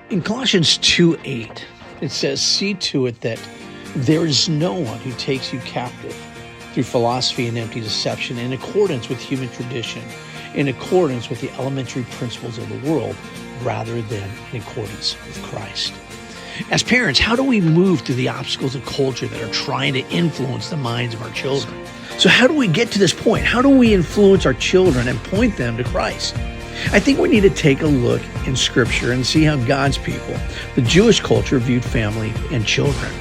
In Colossians 2:8, it says, "See to it that there is no one who takes you captive through philosophy and empty deception in accordance with human tradition, in accordance with the elementary principles of the world, rather than in accordance with Christ." As parents, how do we move through the obstacles of culture that are trying to influence the minds of our children? So how do we get to this point? How do we influence our children and point them to Christ? I think we need to take a look in Scripture and see how God's people, the Jewish culture, viewed family and children.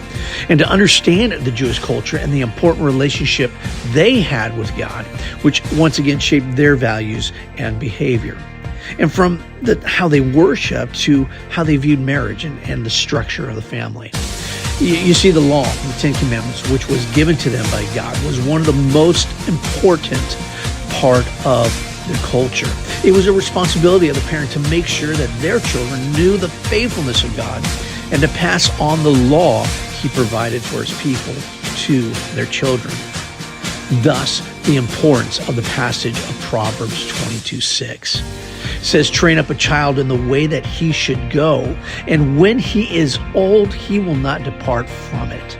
And to understand the Jewish culture and the important relationship they had with God, which once again shaped their values and behavior. And from how they worshiped to how they viewed marriage and the structure of the family. You see, the law, the Ten Commandments, which was given to them by God, was one of the most important part of their culture. It was a responsibility of the parent to make sure that their children knew the faithfulness of God and to pass on the law He provided for His people to their children. Thus, the importance of the passage of Proverbs 22:6. It says, "Train up a child in the way that he should go, and when he is old, he will not depart from it."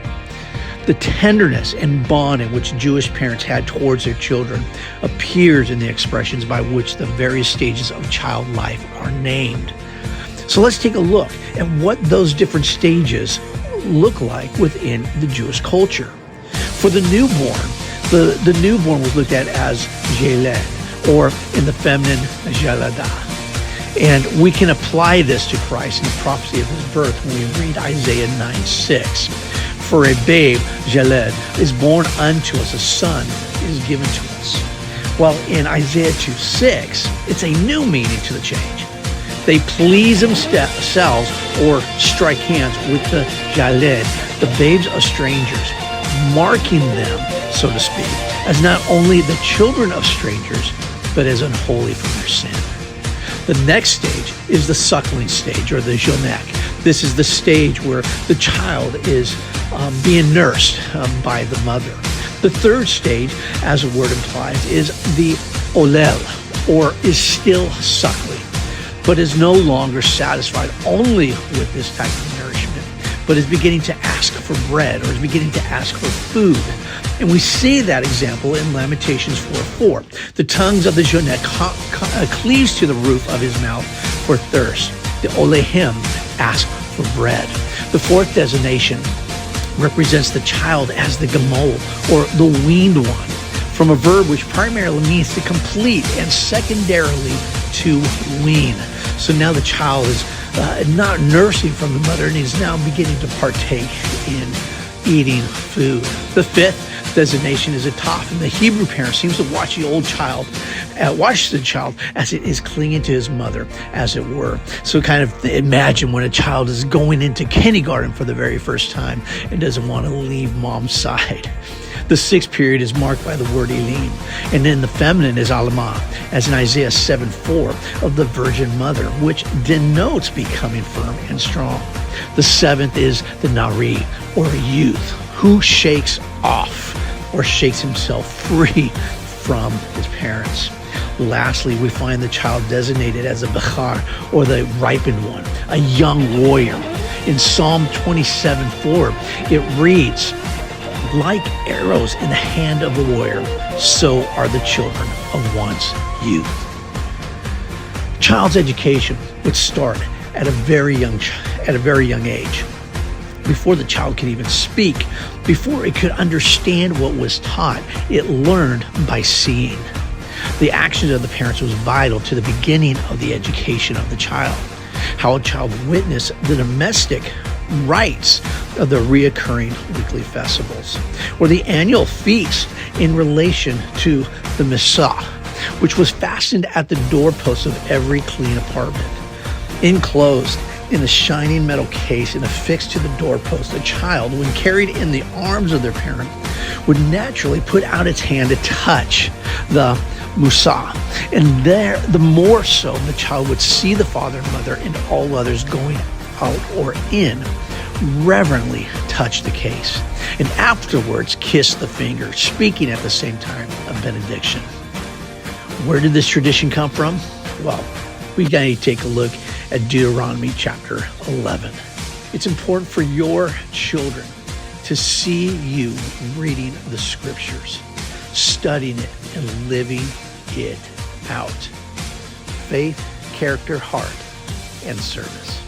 The tenderness and bond in which Jewish parents had towards their children appears in the expressions by which the various stages of child life are named. So let's take a look at what those different stages look like within the Jewish culture. For the newborn, the newborn was looked at as Jaled, or in the feminine, Jalada. And we can apply this to Christ in the prophecy of His birth when we read Isaiah 9:6. "For a babe, Jaled, is born unto us, a son is given to us." While in Isaiah 2:6, it's a new meaning to the change. They please themselves or strike hands with the Jaled, the babes of strangers, marking them, so to speak, as not only the children of strangers, but as unholy from their sin. The next stage is the suckling stage, or the Jonek. This is the stage where the child is being nursed by the mother. The third stage, as the word implies, is the Olel, or is still suckling, but is no longer satisfied only with this type of nourishment, but is beginning to ask for bread, or is beginning to ask for food. And we see that example in Lamentations 4:4. "The tongues of the Jonek cleaves to the roof of his mouth for thirst. The Olehim ask for bread." The fourth designation represents the child as the Gamol, or the weaned one, from a verb which primarily means to complete and secondarily to wean. So now the child is not nursing from the mother and is now beginning to partake in eating food. The fifth designation is a taf, and the Hebrew parent seems to watch the child as it is clinging to his mother, as it were. So kind of imagine when a child is going into kindergarten for the very first time and doesn't want to leave mom's side. The sixth period is marked by the word Elim, and then the feminine is Alma, as in Isaiah 7:4 of the Virgin Mother, which denotes becoming firm and strong. The seventh is the Nari, or youth, who shakes off or shakes himself free from his parents. Lastly, we find the child designated as a Bechar, or the ripened one, a young warrior. In Psalm 27:4, it reads, "Like arrows in the hand of the warrior, so are the children of one's youth." Child's education would start at a very young age. Before the child could even speak, before it could understand what was taught, it learned by seeing. The actions of the parents was vital to the beginning of the education of the child. How a child witnessed the domestic rites of the reoccurring weekly festivals, or the annual feast in relation to the Missah, which was fastened at the doorposts of every clean apartment. Enclosed in a shining metal case and affixed to the doorpost, a child, when carried in the arms of their parent, would naturally put out its hand to touch the Musa. And there, the more so, the child would see the father and mother and all others going out or in, reverently touch the case, and afterwards kiss the finger, speaking at the same time a benediction. Where did this tradition come from? Well, we got to take a look at Deuteronomy chapter 11. It's important for your children to see you reading the scriptures, studying it, and living it out. Faith, character, heart, and service.